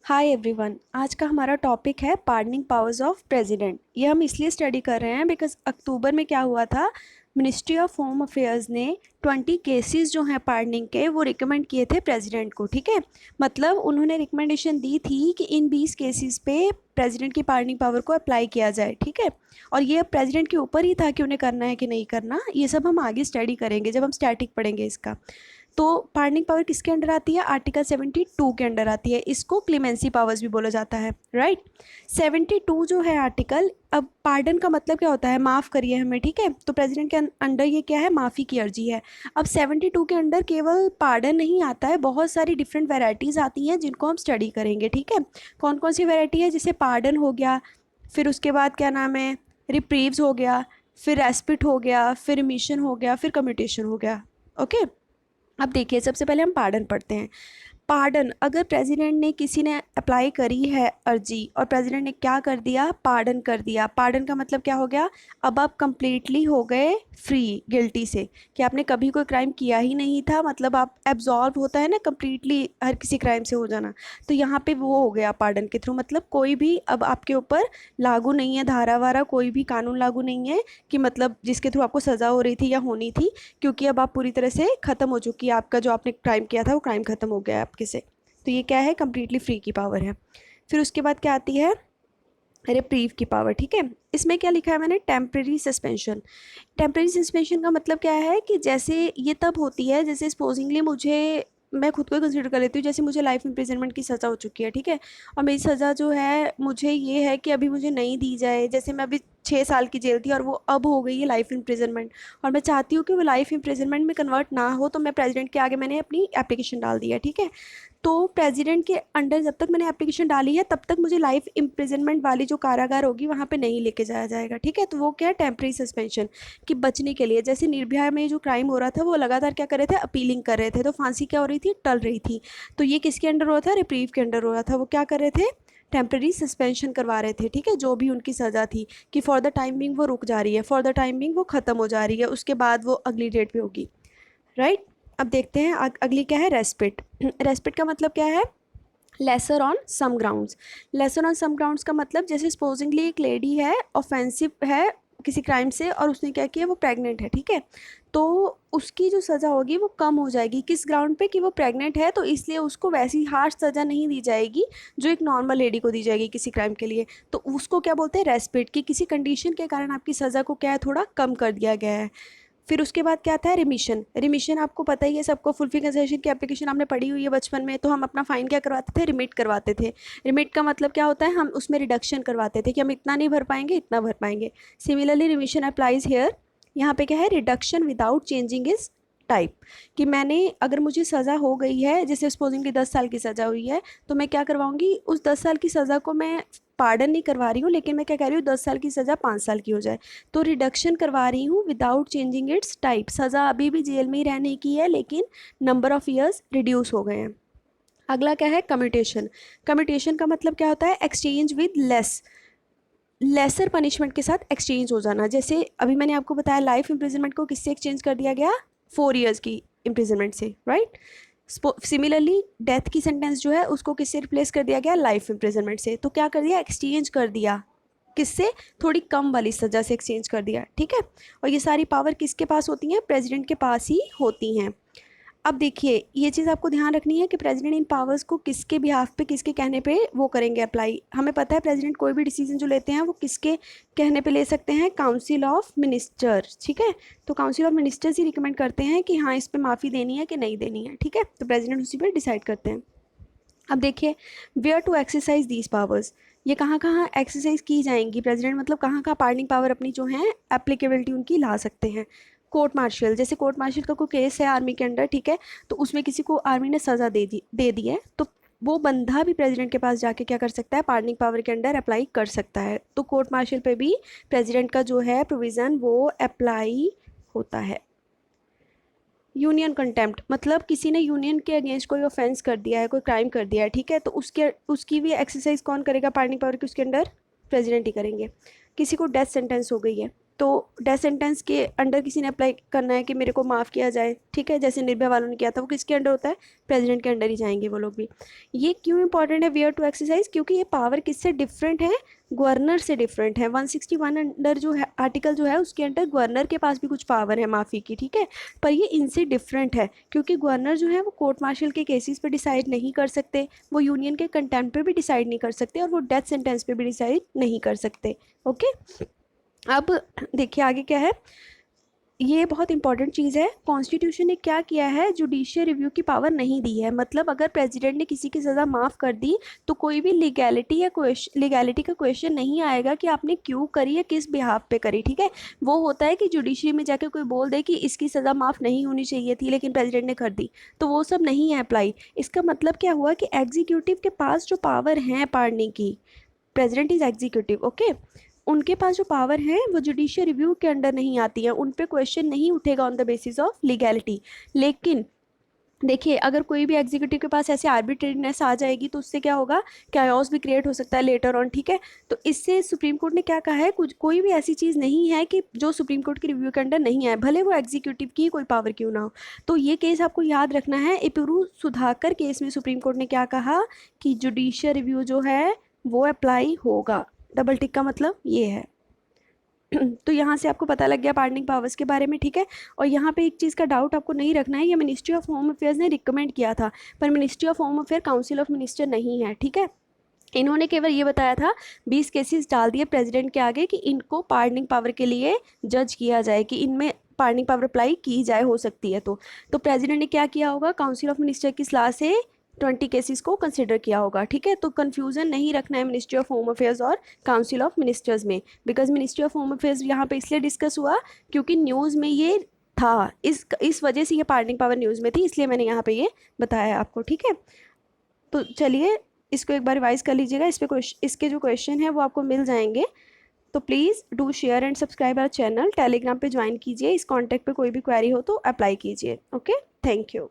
Hi everyone. आज का हमारा टॉपिक है पार्डनिंग पावर्स ऑफ प्रेसिडेंट। ये हम इसलिए स्टडी कर रहे हैं बिकॉज अक्टूबर में क्या हुआ था, मिनिस्ट्री ऑफ होम अफेयर्स ने 20 केसेस जो हैं पार्डनिंग के वो रिकमेंड किए थे प्रेसिडेंट को। ठीक है, मतलब उन्होंने रिकमेंडेशन दी थी कि इन 20 केसेस पे प्रेसिडेंट की पार्डनिंग पावर को अप्लाई किया जाए। ठीक है, और ये अब प्रेसिडेंट के ऊपर ही था कि उन्हें करना है कि नहीं करना। ये सब हम आगे स्टडी करेंगे जब हम स्टैटिक पढ़ेंगे इसका। तो पार्डनिंग पावर किसके अंडर आती है? आर्टिकल 72 के अंडर आती है। इसको क्लीमेंसी पावर्स भी बोला जाता है, राइट। 72 जो है आर्टिकल, अब पार्डन का मतलब क्या होता है? माफ़ करिए हमें। ठीक है, तो प्रेसिडेंट के अंडर ये क्या है? माफ़ी की अर्जी है। अब 72 के अंडर केवल पार्डन नहीं आता है, बहुत सारी डिफरेंट वेराइटीज़ आती हैं जिनको हम स्टडी करेंगे। ठीक है, कौन कौन सी वेराइटी है? जैसे पार्डन हो गया, फिर उसके बाद क्या नाम है, रिप्रीव्स हो गया, फिर रेस्पिट हो गया, फिर रिमिशन हो गया, फिर कम्यूटेशन हो गया। ओके, अब देखिए सबसे पहले हम पार्डन पढ़ते हैं। पार्डन, अगर प्रेसिडेंट ने किसी ने अप्लाई करी है अर्जी और प्रेसिडेंट ने क्या कर दिया? पार्डन कर दिया। पार्डन का मतलब क्या हो गया? अब आप कंप्लीटली हो गए फ्री गिल्टी से, कि आपने कभी कोई क्राइम किया ही नहीं था। मतलब आप एब्जॉल्व होता है ना कंप्लीटली हर किसी क्राइम से हो जाना, तो यहाँ पे वो हो गया पार्डन के थ्रू। मतलब कोई भी अब आपके ऊपर लागू नहीं है, धारा वारा कोई भी कानून लागू नहीं है कि मतलब जिसके थ्रू आपको सज़ा हो रही थी या होनी थी, क्योंकि अब आप पूरी तरह से ख़त्म हो चुकी है। आपका जो आपने क्राइम किया था वो क्राइम ख़त्म हो गया है आपके से। तो ये क्या है? कम्प्लीटली फ्री की पावर है। फिर उसके बाद क्या आती है? रिप्रीव की पावर। ठीक है, इसमें क्या लिखा है मैंने? Temporary suspension. टेम्प्रेरी सस्पेंशन का मतलब क्या है कि जैसे ये तब होती है जैसे सपोजिंगली मुझे, मैं खुद को ही कंसिडर कर लेती हूँ, जैसे मुझे लाइफ इम्प्रिजनमेंट की सज़ा हो चुकी है। ठीक है, और मेरी सज़ा जो है मुझे ये है कि अभी मुझे नहीं दी जाए। जैसे मैं अभी 6 साल की जेल थी और वो अब हो गई है लाइफ इम्प्रिजनमेंट, और मैं चाहती हूँ कि वो लाइफ इम्प्रिजनमेंट में कन्वर्ट ना हो, तो मैं प्रेसिडेंट के आगे मैंने अपनी एप्लीकेशन डाल दी है। ठीक है, तो प्रेसिडेंट के अंडर जब तक मैंने एप्लीकेशन डाली है तब तक मुझे लाइफ इम्प्रिजनमेंट वाली जो कारागार होगी वहाँ पे नहीं लेके जाया जाएगा। ठीक है, तो वो क्या है? टेम्प्रेरी सस्पेंशन, कि बचने के लिए। जैसे निर्भया में जो क्राइम हो रहा था वो लगातार क्या कर रहे थे? अपीलिंग कर रहे थे, तो फांसी क्या हो रही थी? टल रही थी। तो ये किसके अंडर हो रहा था? रिप्रीव के अंडर हो रहा था। वो क्या कर रहे थे? टेम्प्रेरी सस्पेंशन करवा रहे थे। ठीक है, जो भी उनकी सज़ा थी कि फॉर द टाइमिंग वो रुक जा रही है, फॉर द टाइमिंग वो ख़त्म हो जा रही है, उसके बाद वो अगली डेट पे होगी, राइट। अब देखते हैं अगली क्या है? रेस्पिट। रेस्पिट का मतलब क्या है? Lesser on some grounds. Lesser on some grounds का मतलब जैसे सपोजिंगली एक लेडी है, ऑफेंसिव है किसी क्राइम से, और उसने क्या किया? वो प्रेग्नेंट है। ठीक है, तो उसकी जो सज़ा होगी वो कम हो जाएगी। किस ग्राउंड पे? कि वो प्रेग्नेंट है, तो इसलिए उसको वैसी हार्श सज़ा नहीं दी जाएगी जो एक नॉर्मल लेडी को दी जाएगी किसी क्राइम के लिए। तो उसको क्या बोलते हैं? रेस्पिट, कि किसी कंडीशन के कारण आपकी सज़ा को क्या है? थोड़ा कम कर दिया गया है। फिर उसके बाद क्या आता है? रिमिशन। रिमिशन आपको पता ही है सबको, फुलफिल कंसेशन की एप्लीकेशन आपने पढ़ी हुई है बचपन में। तो हम अपना फाइन क्या करवाते थे? रिमिट करवाते थे। रिमिट का मतलब क्या होता है? हम उसमें रिडक्शन करवाते थे कि हम इतना नहीं भर पाएंगे, इतना भर पाएंगे। Similarly remission applies here. यहाँ पे क्या है? Reduction without changing is type, कि मैंने अगर मुझे सज़ा हो गई है, जैसे सपोजिंग की 10 साल की सज़ा हुई है, तो मैं क्या करवाऊंगी? उस 10 साल की सज़ा को मैं पार्डन नहीं करवा रही हूँ, लेकिन मैं क्या कह रही हूँ? 10 साल की सज़ा 5 साल की हो जाए। तो रिडक्शन करवा रही हूँ विदाउट चेंजिंग इट्स टाइप। सज़ा अभी भी जेल में ही रहने की है, लेकिन नंबर ऑफ़ ईयर्स रिड्यूस हो गए हैं। अगला क्या है? कम्यूटेशन। कम्यूटेशन का मतलब क्या होता है? एक्सचेंज विद लेसर पनिशमेंट के साथ एक्सचेंज हो जाना। जैसे अभी मैंने आपको बताया लाइफ इम्प्रिजनमेंट को किससे एक्सचेंज कर दिया गया? 4 ईयर्स की इम्प्रिजनमेंट से, राइट। सिमिलरली डेथ की सेंटेंस जो है उसको किससे रिप्लेस कर दिया गया? लाइफ इम्प्रिजनमेंट से। तो क्या कर दिया? एक्सचेंज कर दिया। किससे? थोड़ी कम वाली सज़ा से एक्सचेंज कर दिया। ठीक है, और ये सारी पावर किसके पास होती हैं? प्रेसिडेंट के पास ही होती हैं। अब देखिए ये चीज़ आपको ध्यान रखनी है कि प्रेसिडेंट इन पावर्स को किसके बिहाफ पे, किसके कहने पे वो करेंगे अप्लाई। हमें पता है प्रेसिडेंट कोई भी डिसीजन जो लेते हैं वो किसके कहने पे ले सकते हैं? Council of ministers. ठीक है, तो council of ministers he recommend करते हैं कि हाँ इस पर माफ़ी देनी है कि नहीं देनी है। ठीक है, तो प्रेसिडेंट उसी पर डिसाइड करते हैं। अब देखिए where to exercise these powers, ये कहाँ कहाँ एक्सरसाइज की जाएंगी? प्रेसिडेंट मतलब कहाँ कहाँ पार्डनिंग पावर अपनी जो है एप्लीकेबिलिटी उनकी ला सकते हैं? कोर्ट मार्शल, जैसे कोर्ट मार्शल का कोई केस है आर्मी के अंडर, ठीक है, तो उसमें किसी को आर्मी ने सज़ा दे दी है, तो वो बंदा भी प्रेसिडेंट के पास जाके क्या कर सकता है? पार्डनिंग पावर के अंडर अप्लाई कर सकता है। तो कोर्ट मार्शल पे भी प्रेसिडेंट का जो है प्रोविज़न वो अप्लाई होता है। यूनियन कंटेम्प्ट मतलब किसी ने यूनियन के अगेंस्ट कोई ऑफेंस कर दिया है, कोई क्राइम कर दिया है, ठीक है, तो उसकी भी एक्सरसाइज कौन करेगा? पार्डनिंग पावर की उसके अंडर प्रेसिडेंट ही करेंगे। किसी को डेथ सेंटेंस हो गई है, तो डेथ सेंटेंस के अंडर किसी ने अप्लाई करना है कि मेरे को माफ़ किया जाए, ठीक है, जैसे निर्भया वालों ने किया था, वो किसके अंडर होता है, प्रेसिडेंट के अंडर ही जाएंगे वो लोग भी। ये क्यों इंपॉर्टेंट है वेयर टू एक्सरसाइज, क्योंकि ये पावर किससे डिफरेंट है, गवर्नर से डिफरेंट है। 161 अंडर जो है आर्टिकल जो है उसके अंडर गवर्नर के पास भी कुछ पावर है माफ़ी की, ठीक है, पर ये इनसे डिफरेंट है क्योंकि गवर्नर जो है वो कोर्ट मार्शल के केसेस पे डिसाइड नहीं कर सकते, वो यूनियन के कंटेम्प्ट पे भी डिसाइड नहीं कर सकते, और वो डेथ सेंटेंस पे भी डिसाइड नहीं कर सकते। ओके, अब देखिए आगे क्या है, ये बहुत इंपॉर्टेंट चीज़ है। कॉन्स्टिट्यूशन ने क्या किया है, जुडिशियल रिव्यू की पावर नहीं दी है। मतलब अगर प्रेसिडेंट ने किसी की सज़ा माफ़ कर दी तो कोई भी लीगैलिटी या लीगैलिटी का क्वेश्चन नहीं आएगा कि आपने क्यों करी या किस बिहाफ पे करी, ठीक है। वो होता है कि जुडिशरी में जाके कोई बोल दे कि इसकी सज़ा माफ़ नहीं होनी चाहिए थी लेकिन प्रेसिडेंट ने कर दी, तो वो सब नहीं है अप्लाई। इसका मतलब क्या हुआ कि एग्जीक्यूटिव के पास जो पावर हैं पाड़ने की, प्रेसिडेंट इज़ एग्जीक्यूटिव, ओके, उनके पास जो पावर है वो जुडिशियल रिव्यू के अंडर नहीं आती है, उन पे क्वेश्चन नहीं उठेगा on the basis of legality. लेकिन देखिए अगर कोई भी एग्जीक्यूटिव के पास ऐसे आर्बिट्रेरीनेस आ जाएगी तो उससे क्या होगा, कैओस भी क्रिएट हो सकता है लेटर ऑन, ठीक है। तो इससे सुप्रीम कोर्ट ने क्या कहा है, कुछ कोई भी ऐसी चीज़ नहीं है कि जो सुप्रीम कोर्ट के रिव्यू के अंडर नहीं आए, भले वो एग्जीक्यूटिव की कोई पावर क्यों ना हो। तो ये केस आपको याद रखना है। इपुरु सुधाकर केस में सुप्रीम कोर्ट ने क्या कहा कि जुडिशियल रिव्यू जो है वो अप्लाई होगा। डबल टिक का मतलब ये है। तो यहाँ से आपको पता लग गया पार्डनिंग पावर्स के बारे में, ठीक है। और यहाँ पे एक चीज़ का डाउट आपको नहीं रखना है, ये मिनिस्ट्री ऑफ होम अफेयर्स ने रिकमेंड किया था, पर ministry of home affair council of minister नहीं है, ठीक है। इन्होंने केवल ये बताया था, 20 केसेस डाल दिए प्रेसिडेंट के आगे कि इनको पार्डनिंग पावर के लिए जज किया जाए, कि इनमें पार्डनिंग पावर अप्लाई की जाए हो सकती है। तो प्रेसिडेंट ने क्या किया होगा, काउंसिल ऑफ मिनिस्टर की सलाह से 20 केसेस को कंसिडर किया होगा, ठीक है। तो कंफ्यूजन नहीं रखना है मिनिस्ट्री ऑफ होम अफेयर्स और काउंसिल ऑफ मिनिस्टर्स में, because ministry of home affairs यहाँ पे इसलिए डिस्कस हुआ क्योंकि न्यूज़ में ये था, इस वजह से ये पार्डनिंग पावर न्यूज़ में थी, इसलिए मैंने यहाँ पे ये बताया आपको, ठीक है। तो चलिए इसको एक बार रिवाइज कर लीजिएगा, इस पे इसके जो क्वेश्चन है वो आपको मिल जाएंगे। तो please do share and subscribe our channel, Telegram पे ज्वाइन कीजिए, इस कॉन्टैक्ट पे कोई भी क्वेरी हो तो अप्लाई कीजिए। Okay, thank you.